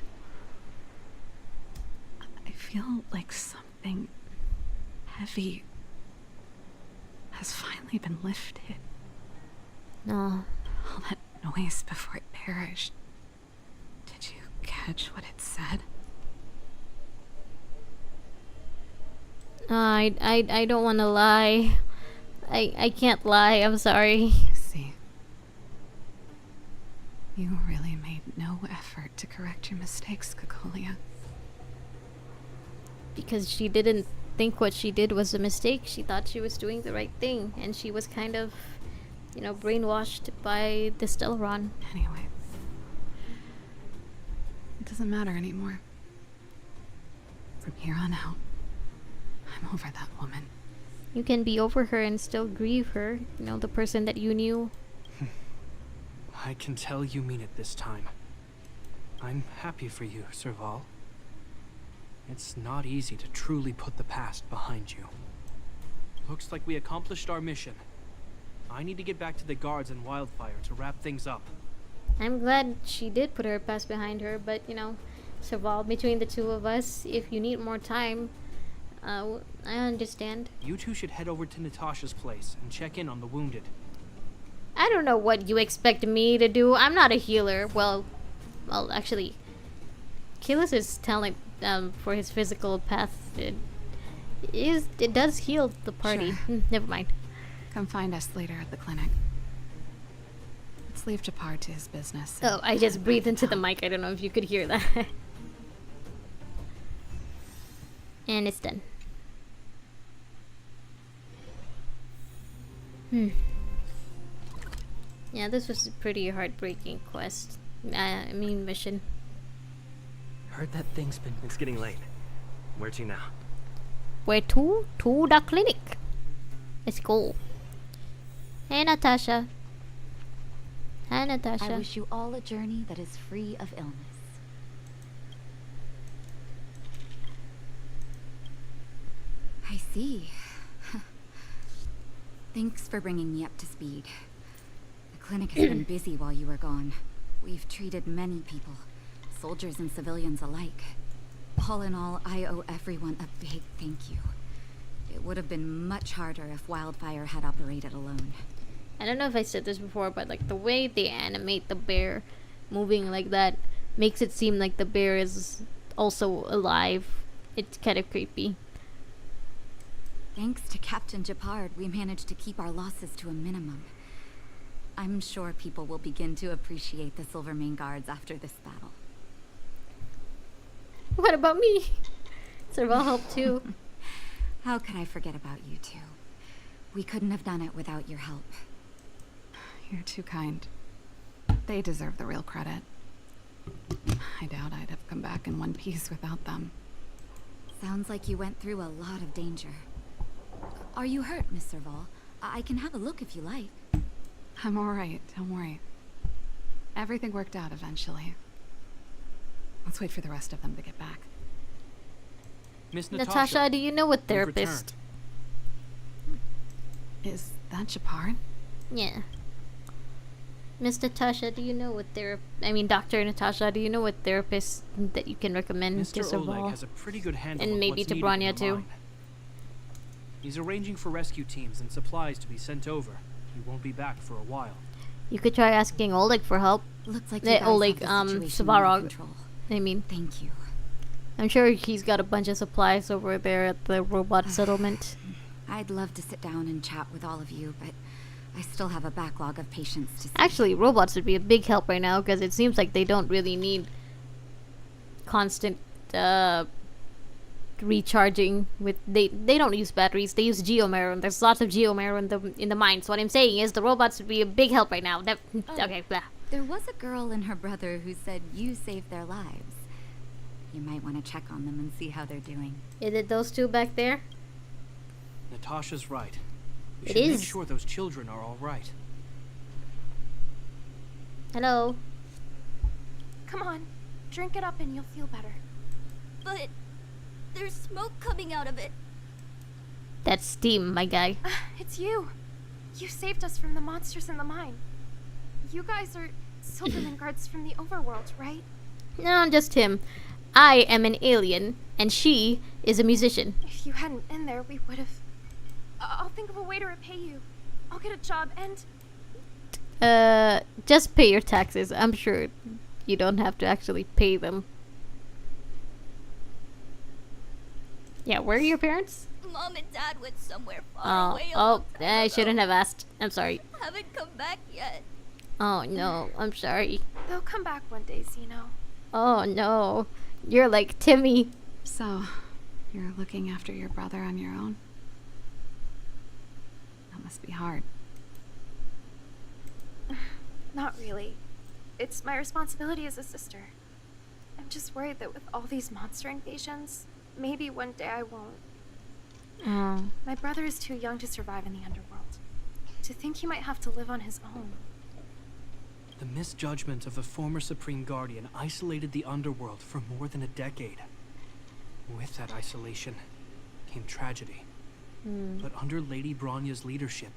I feel like something heavy has finally been lifted. No. All that noise before it perished. Did you catch what it said? I don't want to lie. I can't lie. I'm sorry. See, you really made no effort to correct your mistakes, Cocolia. Because she didn't think what she did was a mistake. She thought she was doing the right thing, and she was kind of, you know, brainwashed by the Stellaron. Anyway, it doesn't matter anymore. From here on out, I'm over that woman. You can be over her and still grieve her. You know, the person that you knew. I can tell you mean it this time. I'm happy for you, Serval. It's not easy to truly put the past behind you. Looks like we accomplished our mission. I need to get back to the guards and Wildfire to wrap things up. I'm glad she did put her past behind her, but, you know, Serval, between the two of us, if you need more time, I understand. You two should head over to Natasha's place and check in on the wounded. I don't know what you expect me to do. I'm not a healer. Well, actually, Keyless is talent for his physical path. It does heal the party. Sure. Never mind. Come find us later at the clinic. Let's leave Gepard to his business. Oh, I just breathed into the mic. I don't know if you could hear that. And it's done. Yeah, this was a pretty heartbreaking quest. I mean, mission. Heard that thing's been... It's getting late. Where to now? Where to? To the clinic. Let's go. Hey, Natasha. Hi, Natasha. I wish you all a journey that is free of illness. I see. Thanks for bringing me up to speed. The clinic has been busy while you were gone. We've treated many people, soldiers and civilians alike. All in all, I owe everyone a big thank you. It would have been much harder if Wildfire had operated alone. I don't know if I said this before, but like the way they animate the bear moving like that makes it seem like the bear is also alive. It's kind of creepy. Thanks to Captain Gepard, we managed to keep our losses to a minimum. I'm sure people will begin to appreciate the Silvermane Guards after this battle. What about me? Serval helped too. How could I forget about you two? We couldn't have done it without your help. You're too kind. They deserve the real credit. I doubt I'd have come back in one piece without them. Sounds like you went through a lot of danger. Are you hurt, Miss Serval? I can have a look if you like. I'm alright, don't worry. Everything worked out eventually. Let's wait for the rest of them to get back. Miss Natasha, do you know a you've therapist? returned. Is that Gepard? Yeah. Miss Natasha, do you know Dr. Natasha, do you know a therapist that you can recommend to Mr. Oleg Serval? has a pretty good handle And of maybe what's to needed in Bronya the too. mine. He's arranging for rescue teams and supplies to be sent over. He won't be back for a while. You could try asking Oleg for help. Looks like you guys Oleg, have the situation under Svarog. control. I mean, Thank you. I'm sure he's got a bunch of supplies over there at the robot settlement. I'd love to sit down and chat with all of you, but I still have a backlog of patients to see. Actually, robots would be a big help right now because it seems like they don't really need constant recharging with they don't use batteries. They use geomarrow, and there's lots of geomarrow in the mine. So what I'm saying is the robots would be a big help right now. Okay, blah. There was a girl and her brother who said you saved their lives. You might want to check on them and see how they're doing. Is it those two back there? Natasha's right. We It should make is. sure those children are all right. Hello. Come on. Drink it up and you'll feel better. But there's smoke coming out of it. That's steam, my guy. It's you. You saved us from the monsters in the mine. You guys are Silverman guards from the overworld, right? No, just him. I am an alien, and she is a musician. If you hadn't been there, we would have... I'll think of a way to repay you. I'll get a job and... Just pay your taxes. I'm sure you don't have to actually pay them. Yeah, where are your parents? Mom and Dad went somewhere far away a long time I ago. shouldn't have asked. I'm sorry. Haven't come back yet. Oh no, I'm sorry. They'll come back one day, Zeno. Oh no, you're like Timmy. So, you're looking after your brother on your own? That must be hard. Not really. It's my responsibility as a sister. I'm just worried that with all these monster invasions, maybe one day I won't. My brother is too young to survive in the underworld. To think he might have to live on his own. The misjudgment of the former Supreme Guardian isolated the underworld for more than a decade. With that isolation came tragedy. But under Lady Bronya's leadership,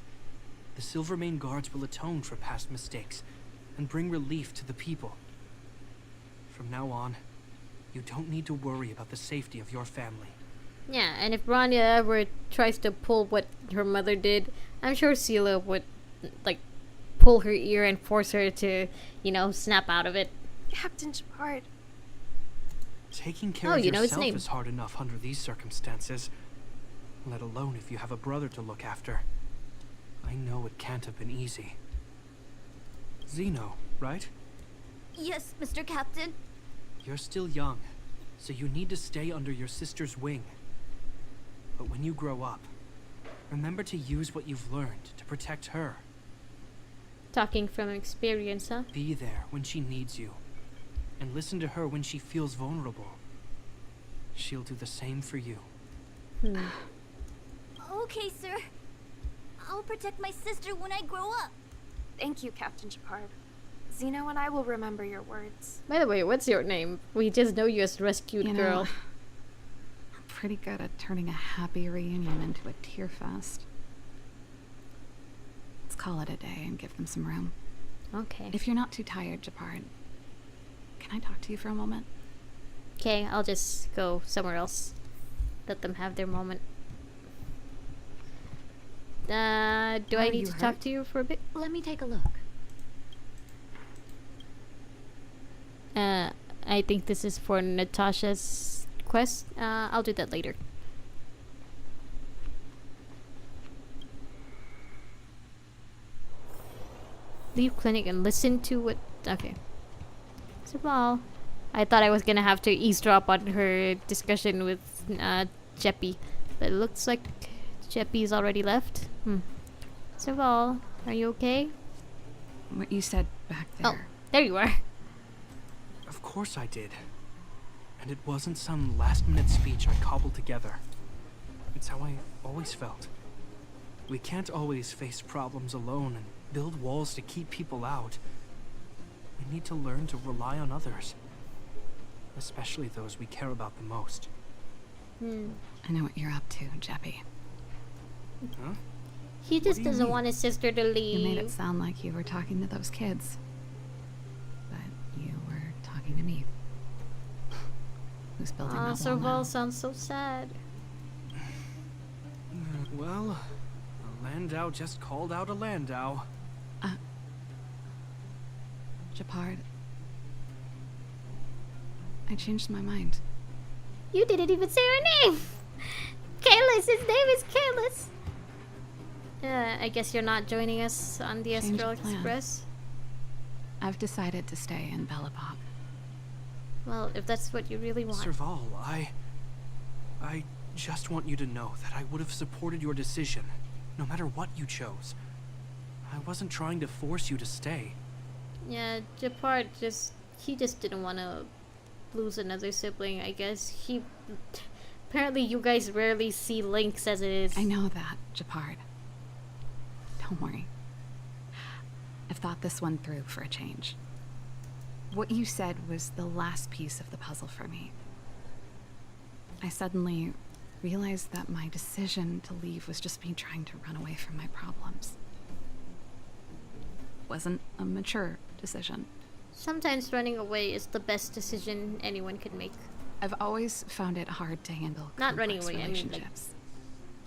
the Silvermane Guards will atone for past mistakes and bring relief to the people. From now on, you don't need to worry about the safety of your family. Yeah, and if Bronya ever tries to pull what her mother did, I'm sure Sela would, like, pull her ear and force her to, you know, snap out of it. Captain Gepard. Taking care of yourself is hard enough under these circumstances, let alone if you have a brother to look after. I know it can't have been easy. Zeno, right? Yes, Mr. Captain. You're still young, so you need to stay under your sister's wing. But when you grow up, remember to use what you've learned to protect her. Talking from experience, huh? Be there when she needs you, and listen to her when she feels vulnerable. She'll do the same for you. Okay, sir. I'll protect my sister when I grow up. Thank you, Captain Gepard. Zeno and I will remember your words. By the way, what's your name? We just know you as Rescued Girl. I'm pretty good at turning a happy reunion into a tear fest. Let's call it a day and give them some room. Okay. If you're not too tired, Gepard, can I talk to you for a moment? Okay, I'll just go somewhere else. Let them have their moment. Do I need to talk to you for a bit? Let me take a look. I think this is for Natasha's quest. I'll do that later. Leave clinic and listen to what... Okay. Serval. I thought I was gonna have to eavesdrop on her discussion with Jeppy. But it looks like Jeppy's already left. Serval, are you okay? What you said back there. Oh, there you are. Of course I did. And it wasn't some last-minute speech I cobbled together. It's how I always felt. We can't always face problems alone and build walls to keep people out. We need to learn to rely on others. Especially those we care about the most. I know what you're up to, Jeppy. Huh? He just doesn't want his sister to leave. You made it sound like you were talking to those kids. But you were talking to me. Who's building that wall Serval now? sounds so sad. Well, a Landau just called out a Landau. Gepard. I changed my mind. You didn't even say her name! Kalis, his name is Kalis! I guess you're not joining us on the Change Astral of plan. Express? I've decided to stay in Bellapop. Well, if that's what you really want. Serval, I just want you to know that I would have supported your decision, no matter what you chose. I wasn't trying to force you to stay. Yeah, Gepard he just didn't want to lose another sibling, I guess. Apparently you guys rarely see links as it is. I know that, Gepard. Don't worry. I've thought this one through for a change. What you said was the last piece of the puzzle for me. I suddenly realized that my decision to leave was just me trying to run away from my problems. Wasn't a mature decision. Sometimes running away is the best decision anyone could make. I've always found it hard to handle Not running complex away, I mean like relationships.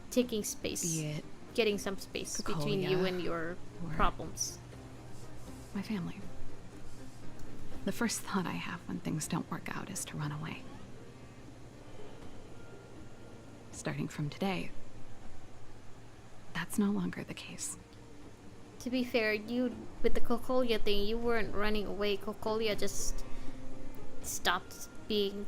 taking space. Be it getting some space between you Cocolia and your or problems. my family. The first thought I have when things don't work out is to run away. Starting from today, that's no longer the case. To be fair, you with the Cocolia thing, you weren't running away. Cocolia just stopped being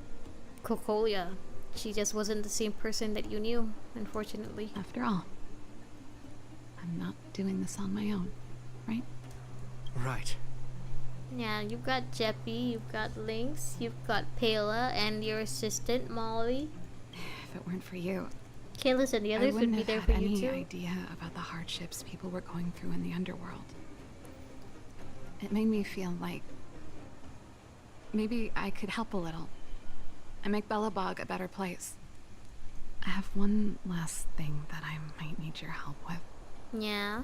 Cocolia. She just wasn't the same person that you knew, unfortunately. After all, I'm not doing this on my own, right? Right. Yeah, you've got Jeppy, you've got Lynx, you've got Pela, and your assistant Molly. If it weren't for you, Kalis and the I others would wouldn't be have there had for you any too. idea about the hardships people were going through in the underworld. It made me feel like maybe I could help a little and make Bellabog a better place. I have one last thing that I might need your help with. Yeah.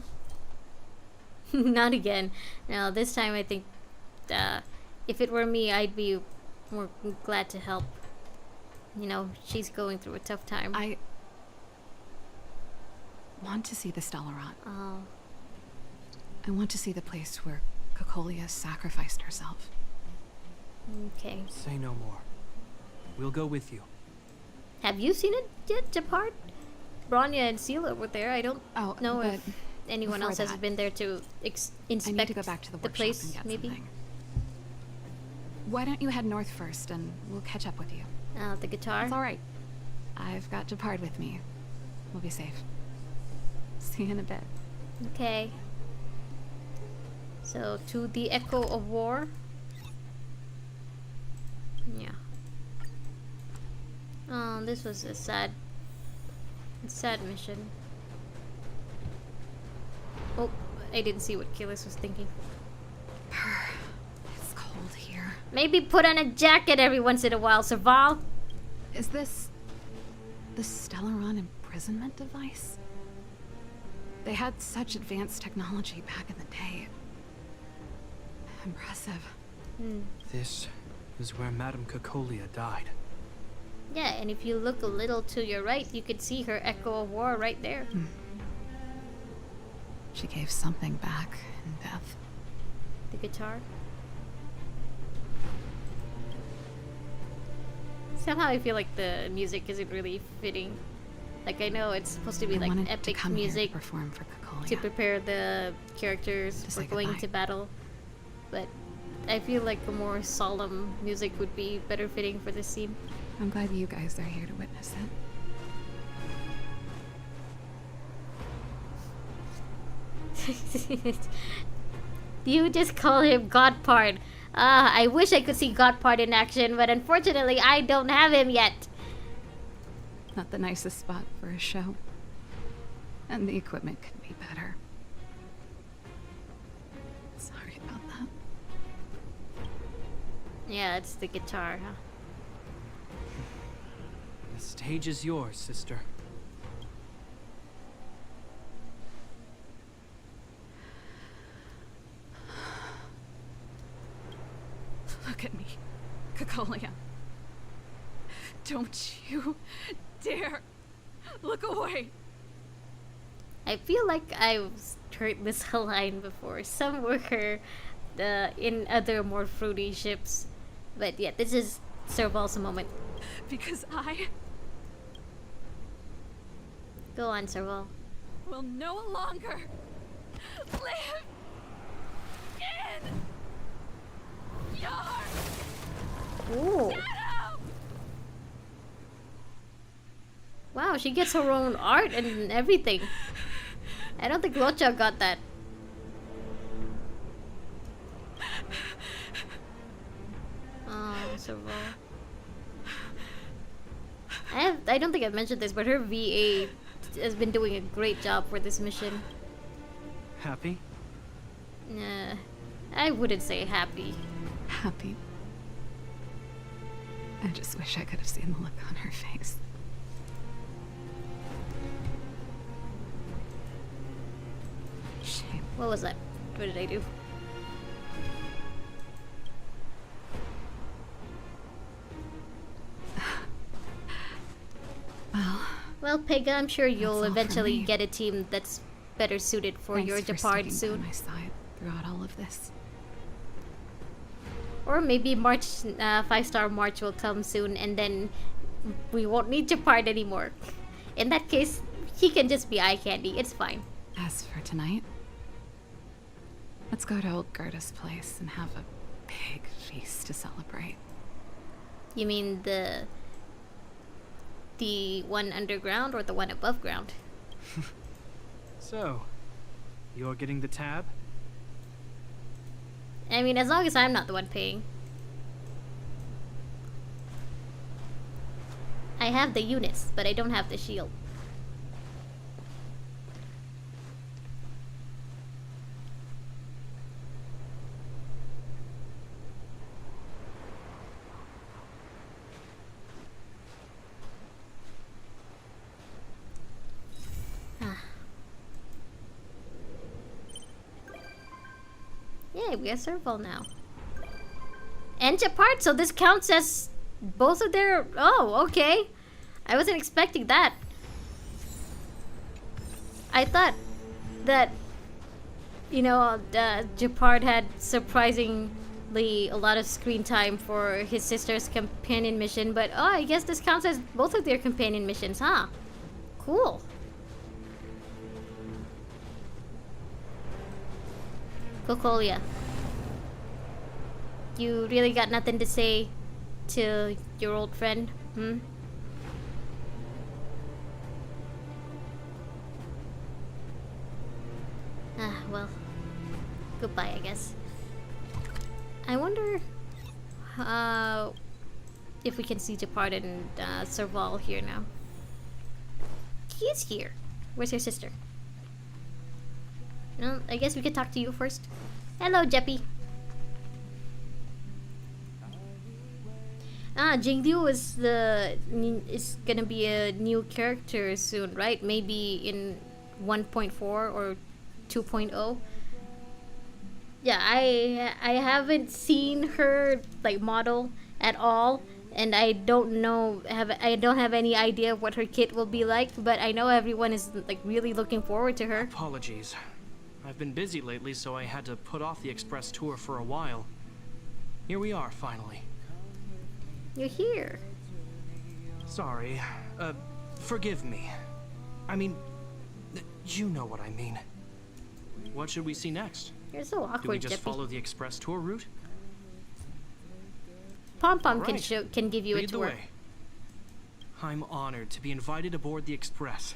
Not again. No, this time I think if it were me, I'd be more glad to help. You know, she's going through a tough time. I want to see the Stellaron. Oh. I want to see the place where Cocolia sacrificed herself. Okay. Say no more. We'll go with you. Have you seen it yet, Gepard? Bronya and Sela were there. I don't know but if anyone before else has that, been there to inspect I need to go back to the workshop place, and get maybe? something. Why don't you head north first and we'll catch up with you? The guitar? It's alright. I've got Gepard with me. We'll be safe. See you in a bit. Okay. So, to the Echo of War. Yeah. Oh, this was a sad mission. Oh, I didn't see what Kalis was thinking. It's cold here. Maybe put on a jacket every once in a while, Serval. Is this the Stellaron imprisonment device? They had such advanced technology back in the day. Impressive. This is where Madame Cocolia died. Yeah, and if you look a little to your right, you could see her Echo of War right there. She gave something back in death. The guitar. Somehow I feel like the music isn't really fitting. Like, I know it's supposed to be like wanted to epic come here to music perform for Cocolia. to prepare the characters To for say going goodbye. to battle, but I feel like a more solemn music would be better fitting for this scene. I'm glad you guys are here to witness it. You just call him Godpard. I wish I could see Godpard in action, but unfortunately I don't have him yet. Not the nicest spot for a show. And the equipment could be better. Sorry about that. Yeah, it's the guitar, huh? The stage is yours, sister. Look at me, Cocolia. Don't you dare look away. I feel like I've heard this line before somewhere in other more fruity ships. But yeah, this is Serval's moment. Because I Go on, Serval. will no longer live in your Ooh. shadow. Wow, she gets her own art and everything. I don't think Locha got that. Oh, Serval. I don't think I've mentioned this, but her VA has been doing a great job for this mission. Happy? I wouldn't say happy. happy. I just wish I could have seen the look on her face. Shame. What was that? What did I do? Well, Pega, I'm sure you'll eventually get a team that's better suited for Thanks your for Gepard sticking soon. by my side throughout all of this. Or maybe March, 5-star March will come soon and then we won't need Gepard anymore. In that case, he can just be eye candy. It's fine. As for tonight, let's go to old Gerda's place and have a big feast to celebrate. You mean the one underground or the one above ground? So, you're getting the tab? I mean, as long as I'm not the one paying. I have the units, but I don't have the shield. Yeah, we have Serval now. And Gepard, so this counts as both of their... Oh, okay. I wasn't expecting that. I thought that, you know, Gepard had surprisingly a lot of screen time for his sister's companion mission, but oh, I guess this counts as both of their companion missions, huh? Cool. Cocolia, you really got nothing to say to your old friend, hmm? Well, goodbye, I guess. I wonder if we can see Gepard and Serval here now. He is here. Where's your sister? No, I guess we could talk to you first. Hello, Jeppy. Jingdu is gonna be a new character soon, right? Maybe in 1.4 or 2.0. Yeah, I haven't seen her like model at all, and I don't have any idea what her kit will be like, but I know everyone is like really looking forward to her. Apologies. I've been busy lately, so I had to put off the express tour for a while. Here we are, finally. You're here. Sorry. Forgive me. I mean, you know what I mean. What should we see next? You're so awkward, Do we just Jeppy. follow the express tour route? Pom Pom Right. can give you a Lead the tour. way. I'm honored to be invited aboard the express.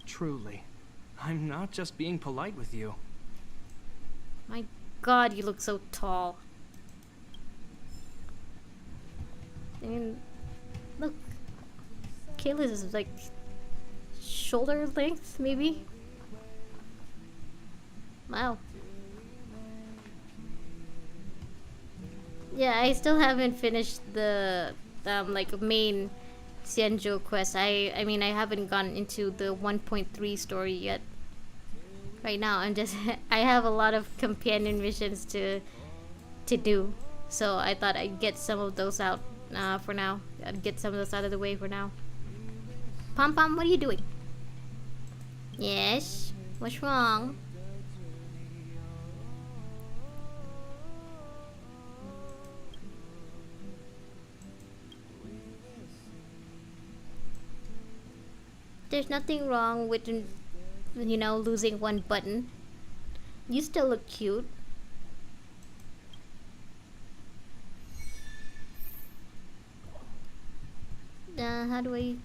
Truly. I'm not just being polite with you. My God, you look so tall. I mean, look. Kayla's is like shoulder length, maybe? Wow. Yeah, I still haven't finished the like main Xianzhou quest. I mean, I haven't gone into the 1.3 story yet. Right now, I'm just I have a lot of companion missions to do. So I thought I'd get some of those out for now. I'd get some of those out of the way for now. Pom Pom, what are you doing? Yes? What's wrong? There's nothing wrong with, you know, losing one button. You still look cute. How do I...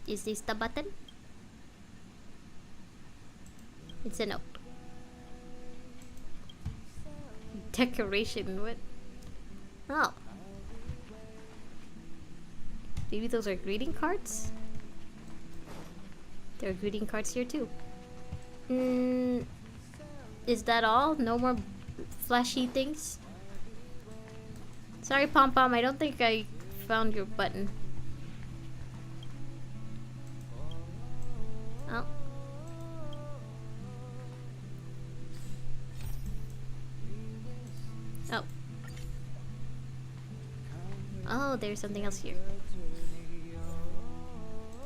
Is this the button? It's a note. Decoration, what? Oh. Maybe those are greeting cards? There are greeting cards here too. Is that all? No more flashy things? Sorry, Pom Pom, I don't think I found your button. Oh. Oh. Oh, there's something else here.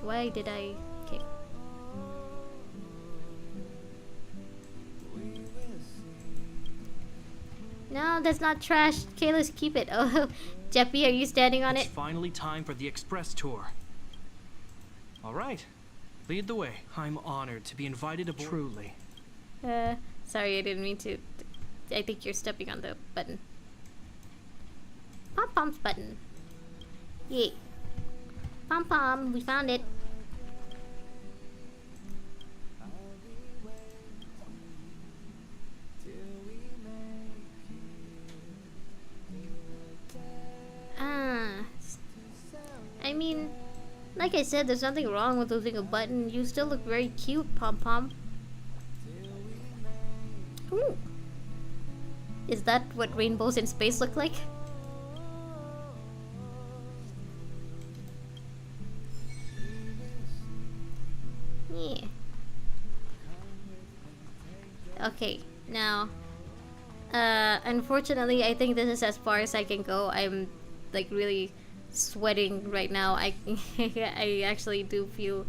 Why did I... Okay. No, that's not trash. Okay, let's keep it. Oh, Jeppy, are you standing on It's it? finally time for the express tour. All right, lead the way. I'm honored to be invited aboard. Truly. Sorry, I didn't mean to. I think you're stepping on the button. Pom Pom's button. Yay. Pom Pom, we found it. I mean, like I said, there's nothing wrong with losing a button. You still look very cute, Pom Pom. Ooh. Is that what rainbows in space look like? Yeah. Okay, now, unfortunately, I think this is as far as I can go. I'm like really sweating right now. I I actually do feel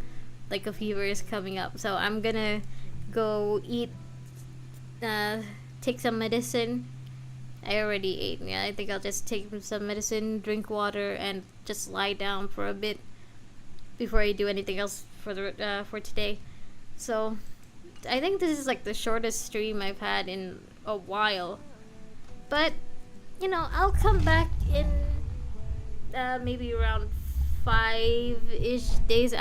like a fever is coming up, so I'm gonna go eat, take some medicine. I already ate. Yeah, I think I'll just take some medicine, drink water, and just lie down for a bit before I do anything else for the for today. So I think this is like the shortest stream I've had in a while, but you know, I'll come back in maybe around 5-ish days.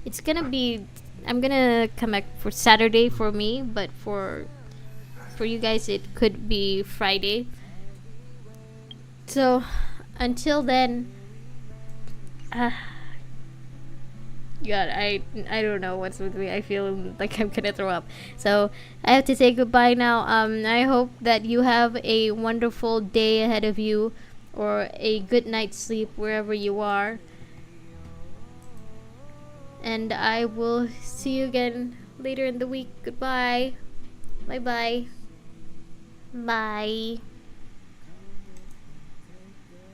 It's gonna be, I'm gonna come back for Saturday for me, but for you guys it could be Friday. So until then, God, I don't know what's with me. I feel like I'm gonna throw up. So I have to say goodbye now. I hope that you have a wonderful day ahead of you, or a good night's sleep wherever you are. And I will see you again later in the week. Goodbye. Bye bye. Bye.